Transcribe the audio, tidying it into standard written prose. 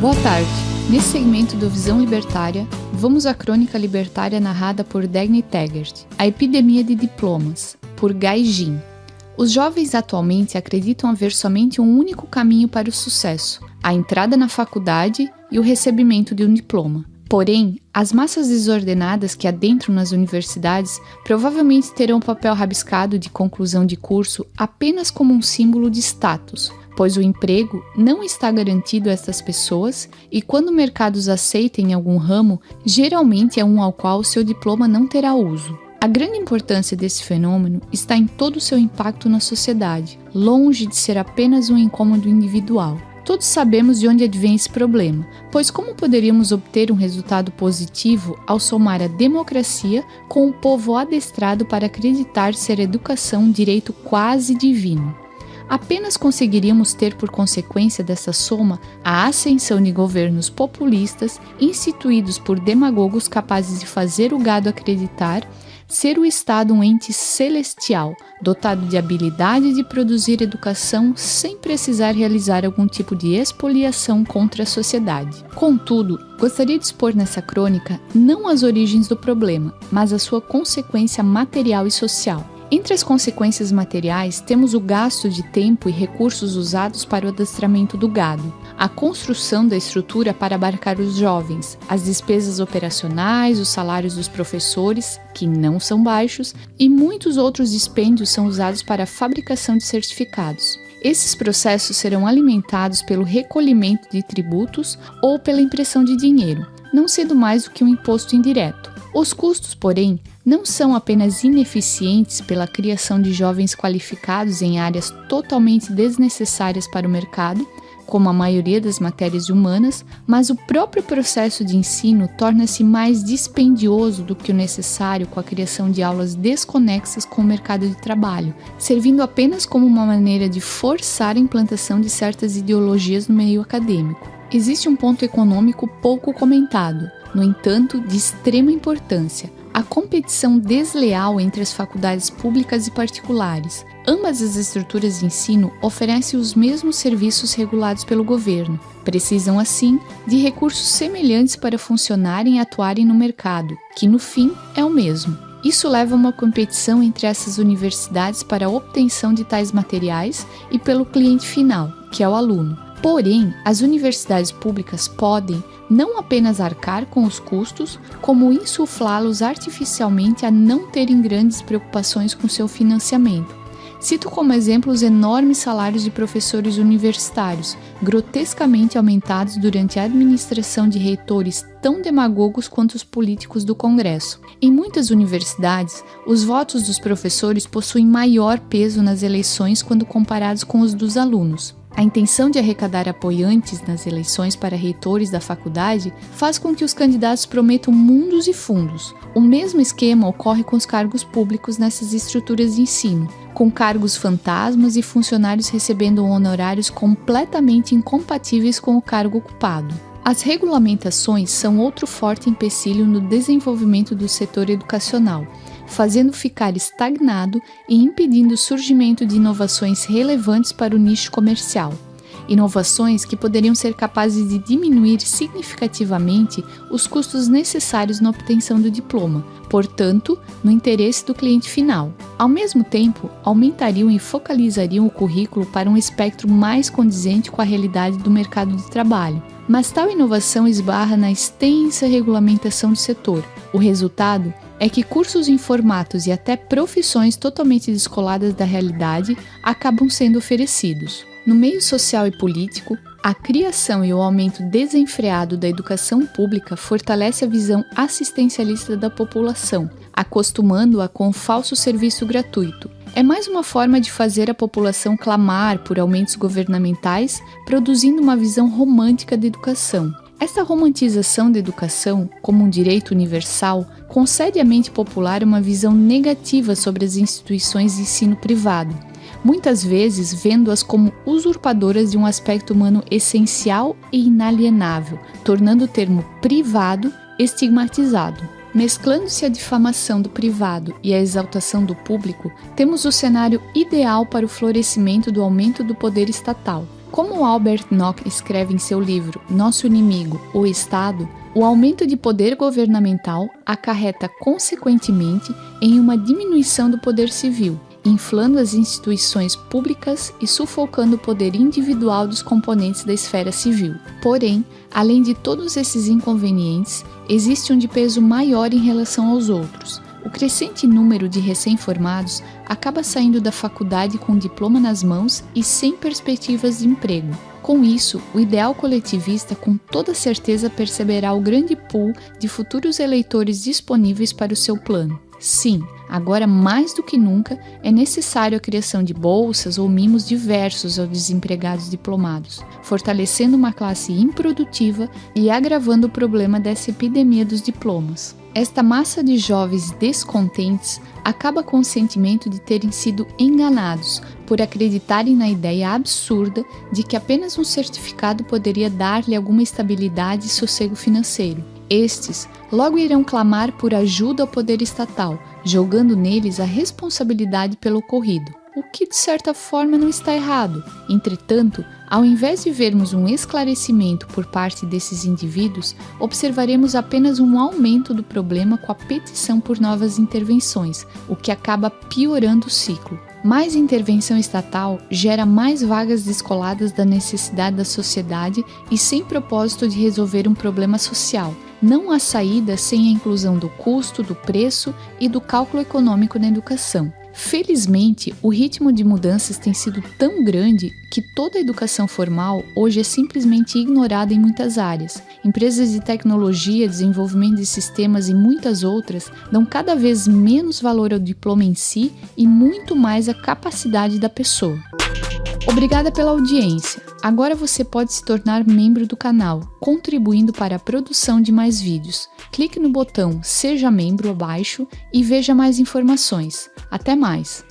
Boa tarde. Nesse segmento do Visão Libertária, vamos à crônica libertária narrada por Dagny Taggart, A Epidemia de Diplomas, por Guy Jin. Os jovens atualmente acreditam haver somente um único caminho para o sucesso, a entrada na faculdade e o recebimento de um diploma. Porém, as massas desordenadas que adentram nas universidades provavelmente terão o papel rabiscado de conclusão de curso apenas como um símbolo de status, pois o emprego não está garantido a estas pessoas e quando o mercado os aceita em algum ramo, geralmente é um ao qual seu diploma não terá uso. A grande importância desse fenômeno está em todo o seu impacto na sociedade, longe de ser apenas um incômodo individual. Todos sabemos de onde advém esse problema, pois como poderíamos obter um resultado positivo ao somar a democracia com o povo adestrado para acreditar ser a educação um direito quase divino? Apenas conseguiríamos ter por consequência dessa soma a ascensão de governos populistas instituídos por demagogos capazes de fazer o gado acreditar ser o Estado um ente celestial, dotado de habilidade de produzir educação sem precisar realizar algum tipo de expoliação contra a sociedade. Contudo, gostaria de expor nessa crônica não as origens do problema, mas a sua consequência material e social. Entre as consequências materiais, temos o gasto de tempo e recursos usados para o adestramento do gado, a construção da estrutura para abarcar os jovens, as despesas operacionais, os salários dos professores, que não são baixos, e muitos outros dispêndios são usados para a fabricação de certificados. Esses processos serão alimentados pelo recolhimento de tributos ou pela impressão de dinheiro, não sendo mais do que um imposto indireto. Os custos, porém, não são apenas ineficientes pela criação de jovens qualificados em áreas totalmente desnecessárias para o mercado, como a maioria das matérias humanas, mas o próprio processo de ensino torna-se mais dispendioso do que o necessário com a criação de aulas desconexas com o mercado de trabalho, servindo apenas como uma maneira de forçar a implantação de certas ideologias no meio acadêmico. Existe um ponto econômico pouco comentado, no entanto, de extrema importância: a competição desleal entre as faculdades públicas e particulares. Ambas as estruturas de ensino oferecem os mesmos serviços regulados pelo governo. Precisam, assim, de recursos semelhantes para funcionarem e atuarem no mercado, que no fim é o mesmo. Isso leva a uma competição entre essas universidades para a obtenção de tais materiais e pelo cliente final, que é o aluno. Porém, as universidades públicas podem não apenas arcar com os custos, como insuflá-los artificialmente a não terem grandes preocupações com seu financiamento. Cito como exemplo os enormes salários de professores universitários, grotescamente aumentados durante a administração de reitores tão demagogos quanto os políticos do Congresso. Em muitas universidades, os votos dos professores possuem maior peso nas eleições quando comparados com os dos alunos. A intenção de arrecadar apoiantes nas eleições para reitores da faculdade faz com que os candidatos prometam mundos e fundos. O mesmo esquema ocorre com os cargos públicos nessas estruturas de ensino, com cargos fantasmas e funcionários recebendo honorários completamente incompatíveis com o cargo ocupado. As regulamentações são outro forte empecilho no desenvolvimento do setor educacional, fazendo ficar estagnado e impedindo o surgimento de inovações relevantes para o nicho comercial. Inovações que poderiam ser capazes de diminuir significativamente os custos necessários na obtenção do diploma, portanto, no interesse do cliente final. Ao mesmo tempo, aumentariam e focalizariam o currículo para um espectro mais condizente com a realidade do mercado de trabalho. Mas tal inovação esbarra na extensa regulamentação do setor. O resultado é que cursos em formatos e até profissões totalmente descoladas da realidade acabam sendo oferecidos. No meio social e político, a criação e o aumento desenfreado da educação pública fortalece a visão assistencialista da população, acostumando-a com o falso serviço gratuito. É mais uma forma de fazer a população clamar por aumentos governamentais, produzindo uma visão romântica da educação. Essa romantização da educação, como um direito universal, concede à mente popular uma visão negativa sobre as instituições de ensino privado, muitas vezes vendo-as como usurpadoras de um aspecto humano essencial e inalienável, tornando o termo privado estigmatizado. Mesclando-se a difamação do privado e a exaltação do público, temos o cenário ideal para o florescimento do aumento do poder estatal. Como Albert Nock escreve em seu livro Nosso Inimigo, o Estado, o aumento de poder governamental acarreta consequentemente em uma diminuição do poder civil, inflando as instituições públicas e sufocando o poder individual dos componentes da esfera civil. Porém, além de todos esses inconvenientes, existe um de peso maior em relação aos outros. O crescente número de recém-formados acaba saindo da faculdade com um diploma nas mãos e sem perspectivas de emprego. Com isso, o ideal coletivista com toda certeza perceberá o grande pool de futuros eleitores disponíveis para o seu plano. Sim, agora mais do que nunca é necessário a criação de bolsas ou mimos diversos aos desempregados diplomados, fortalecendo uma classe improdutiva e agravando o problema dessa epidemia dos diplomas. Esta massa de jovens descontentes acaba com o sentimento de terem sido enganados por acreditarem na ideia absurda de que apenas um certificado poderia dar-lhe alguma estabilidade e sossego financeiro. Estes logo irão clamar por ajuda ao poder estatal, jogando neles a responsabilidade pelo ocorrido, o que de certa forma não está errado. Entretanto, ao invés de vermos um esclarecimento por parte desses indivíduos, observaremos apenas um aumento do problema com a petição por novas intervenções, o que acaba piorando o ciclo. Mais intervenção estatal gera mais vagas descoladas da necessidade da sociedade e sem propósito de resolver um problema social. Não há saída sem a inclusão do custo, do preço e do cálculo econômico na educação. Felizmente, o ritmo de mudanças tem sido tão grande que toda a educação formal hoje é simplesmente ignorada em muitas áreas. Empresas de tecnologia, desenvolvimento de sistemas e muitas outras dão cada vez menos valor ao diploma em si e muito mais à capacidade da pessoa. Obrigada pela audiência. Agora você pode se tornar membro do canal, contribuindo para a produção de mais vídeos. Clique no botão Seja Membro abaixo e veja mais informações. Até mais!